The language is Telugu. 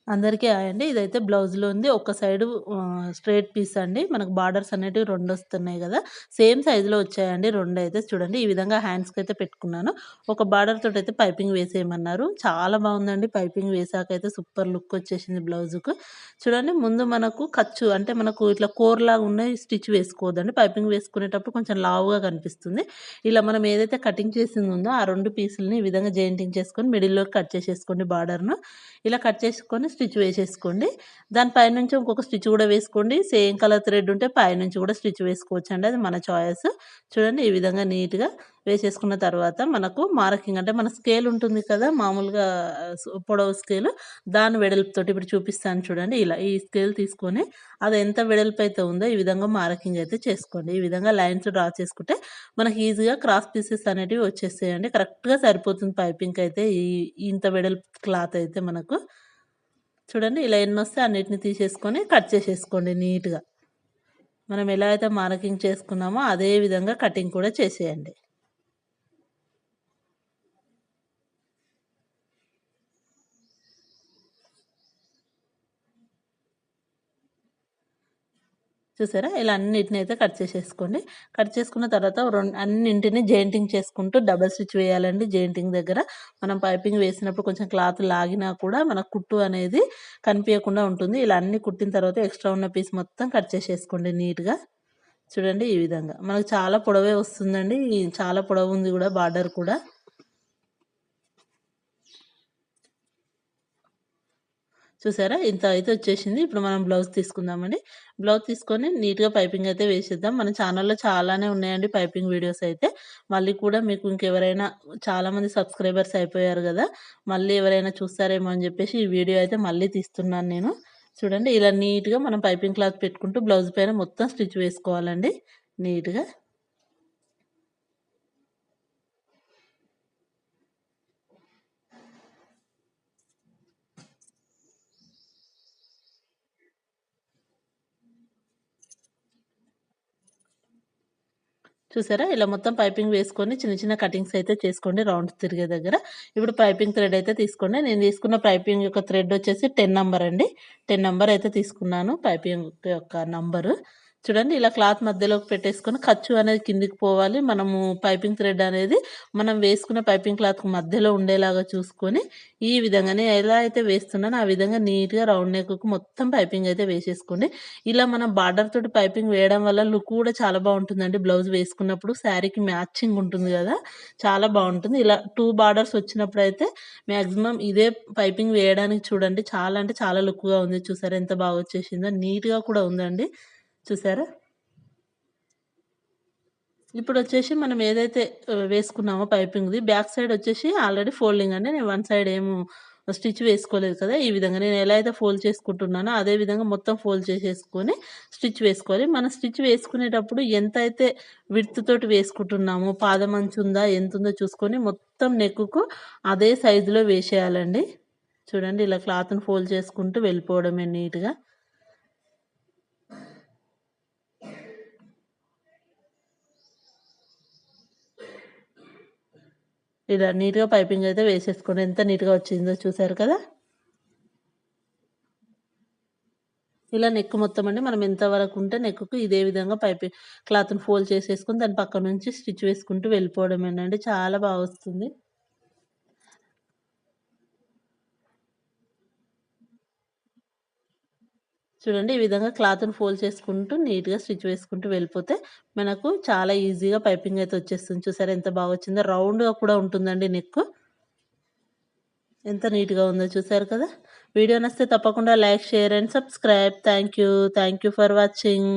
అందరికీ హాయ్ అండి. ఇదైతే బ్లౌజ్‌లో ఉంది. ఒక సైడు స్ట్రెయిట్ పీస్ అండి. మనకు బార్డర్స్ అనేటివి 2 వస్తున్నాయి గదా! సేమ్ సైజ్‌లో వచ్చాయండి 2 అయితే చూడండి. ఈ విధంగా హ్యాండ్స్‌కైతే పెట్టుకున్నాను. ఒక బార్డర్ తోటైతే పైపింగ్ వేసేయమన్నారు. చాలా బావుందండి. పైపింగ్ వేసాకైతే సూపర్ లుక్ వచ్చేసింది బ్లౌజుకు. చూడండి ముందు మనకు ఖర్చు అంటే మనకు ఇట్లా కోర్‌లాగా ఉన్నాయి స్టిచ్ వేసుకోవద్దండి. పైపింగ్ వేసుకునేటప్పుడు కొంచెం లావుగా కనిపిస్తుంది. ఇలా మనం ఏదైతే కటింగ్ చేసింది ఉందో ఆ 2 పీసులని ఈ విధంగా జాయింటింగ్ చేసుకొని మిడిల్‌లోకి కట్ చేసేసుకోండి బార్డర్‌ను. ఇలా కట్ చేసుకొని స్టిచ్ వేసేసుకోండి. దాని పైనుంచి ఇంకొక స్టిచ్ గూడా వేసుకోండి. సేమ్ కలర్ థ్రెడ్ ఉంటే పైనుంచి గూడా స్టిచ్ వేసుకోవచ్చండి. అది మన చాయిస్. చూడండి ఈ విధంగా నీట్‌గా వేసేసుకున్న తర్వాత మనకు మార్కింగ్ అంటే మన స్కేల్ ఉంటుంది కదా! మామూలుగా పొడవు స్కేలు దాని వెడల్పుతోటి ఇప్పుడు చూపిస్తాను చూడండి. ఇలా ఈ స్కేల్ తీసుకొని అది ఎంత వెడల్పయితే ఉందో ఈ విధంగా మార్కింగ్ అయితే చేసుకోండి. ఈ విధంగా లైన్స్ డ్రా చేసుకుంటే మనకి ఈజీగా క్రాస్ పీసెస్ అనేటివి వచ్చేస్తాయండి. కరెక్ట్‌గా సరిపోతుంది పైపింగ్‌కయితే ఇంత వెడల్పు క్లాత్ అయితే మనకు. చూడండి ఇలా ఎన్నొస్తే అన్నిటిని తీసేసుకొని కట్ చేసేసుకోండి నీట్‌గా. మనం ఎలా అయితే మార్కింగ్ చేసుకున్నామో అదే విధంగా కటింగ్ కూడా చేసేయండి. చూసారా? ఇలా అన్నిటినైతే కట్ చేసేసుకోండి. కట్ చేసుకున్న తర్వాత అన్నింటిని జాయింటింగ్ చేసుకుంటూ డబుల్ స్టిచ్ వేయాలండి. జాయింటింగ్ దగ్గర మనం పైపింగ్ వేసినప్పుడు కొంచెం క్లాత్ లాగినా కూడా మన కుట్టు అనేది కనిపియకుండా ఉంటుంది. ఇలా అన్నీ కుట్టిన తర్వాత ఎక్స్‌ట్రా ఉన్న పీస్ మొత్తం కట్ చేసేసుకోండి నీట్‌గా. చూడండి ఈ విధంగా. మనకు చాలా పొడవే వస్తుందండి. చాలా పొడవుంది గూడా బార్డర్ కూడా. చూసారా? ఇంత అయితే వచ్చేసింది. ఇప్పుడు మనం బ్లౌజ్ తీసుకుందామండి. బ్లౌజ్ తీసుకొని నీట్‌గా పైపింగ్ అయితే వేసేద్దాం. మన ఛానల్‌లో చాలానే ఉన్నాయండి పైపింగ్ వీడియోస్ అయితే. మళ్ళీ కూడా మీకు ఇంకెవరైనా చాలామంది సబ్స్క్రైబర్స్ అయిపోయారు గదా! మళ్ళీ ఎవరైనా చూస్తారేమో అని జెప్పేసి ఈ వీడియో అయితే మళ్ళీ తీస్తున్నాను నేను. చూడండి ఇలా నీట్‌గా మనం పైపింగ్ క్లాత్ పెట్టుకుంటూ బ్లౌజ్ పైన మొత్తం స్టిచ్ వేసుకోవాలండి నీట్‌గా. చూసారా? ఇలా మొత్తం పైపింగ్ వేసుకొని చిన్న చిన్న కటింగ్స్ అయితే చేసుకోండి రౌండ్స్ తిరిగే దగ్గర. ఇప్పుడు పైపింగ్ థ్రెడ్ అయితే తీసుకోండి. నేను తీసుకున్న పైపింగ్ యొక్క థ్రెడ్ వచ్చేసి 10 నంబర్ అండి. 10 నంబర్ అయితే తీసుకున్నాను పైపింగ్ యొక్క నంబరు. చూడండి ఇలా క్లాత్ మధ్యలోకి పెట్టేసుకొని ఖర్చు అనేది కిందికి పోవాలి. మనము పైపింగ్ థ్రెడ్ అనేది మనం వేసుకున్న పైపింగ్ క్లాత్‌కి మధ్యలో ఉండేలాగా చూసుకొని, ఈ విధంగా నేను ఎలా అయితే వేస్తున్నానో ఆ విధంగా నీట్‌గా రౌండ్ నెక్‌కు మొత్తం పైపింగ్ అయితే వేసేసుకోండి. ఇలా మనం బార్డర్ తోటి పైపింగ్ వేయడం వల్ల లుక్ కూడా చాలా బావుంటుందండి. బ్లౌజ్ వేసుకున్నప్పుడు శారీకి మ్యాచింగ్ ఉంటుంది గదా! చాలా బావుంటుంది. ఇలా 2 బార్డర్స్ వచ్చినప్పుడైతే మాక్సిమం ఇదే పైపింగ్ వేయడానికి చూడండి చాలా అంటే చాలా లుక్‌గా ఉంది. చూసారా ఎంత బాగా వచ్చేసిందో? నీట్‌గా కూడా ఉందండి. చూసారా? ఇప్పుడొచ్చేసి మనం ఏదైతే వేసుకున్నామో పైపింగ్‌ది బ్యాక్ సైడ్ వచ్చేసి ఆల్రెడీ ఫోల్డింగ్ అండి. నేను వన్ సైడ్ స్టిచ్ వేసుకోలేదు కదా! ఈ విధంగా నేను ఎలా అయితే ఫోల్డ్ చేసుకుంటున్నానో అదే విధంగా మొత్తం ఫోల్డ్ చేసేసుకొని స్టిచ్ వేసుకోవాలి. మనం స్టిచ్ వేసుకునేటప్పుడు ఎంతైతే విడ్త్ తోటి వేసుకుంటున్నామో పాదమంచు ఉందా, ఎంతుందో చూసుకొని మొత్తం నెక్కుకు అదే సైజులో వేసేయాలండి. చూడండి ఇలా క్లాత్‌ని ఫోల్డ్ చేసుకుంటూ వెళ్ళిపోవడమే నీట్‌గా. ఇలా నీట్‌గా పైపింగ్ అయితే వేసేసుకోండి. ఎంత నీట్‌గా వచ్చిందో చూసారు కదా! ఇలా నెక్ మొత్తం అండి మనం ఎంత వరకు ఉంటే నెక్‌కు ఇదే విధంగా క్లాత్‌ని ఫోల్డ్ చేసేసుకొని దాని పక్క నుంచి స్టిచ్ వేసుకుంటూ వెళ్ళిపోవడమేనండి. చాలా బా వస్తుంది. చూడండి ఈ విధంగా క్లాత్‌ని ఫోల్డ్ చేసుకుంటూ నీట్‌గా స్టిచ్ వేసుకుంటూ వెళ్ళిపోతే మనకు చాలా ఈజీగా పైపింగ్ అయితే వచ్చేస్తుంది. చూసారా ఎంత బాగా వచ్చిందో? రౌండ్‌గా కూడా ఉంటుందండి నెక్కు. ఎంత నీట్‌గా ఉందో చూసారు కదా! వీడియో నచ్చితే తప్పకుండా like, share and subscribe. Thank you. Thank you for watching.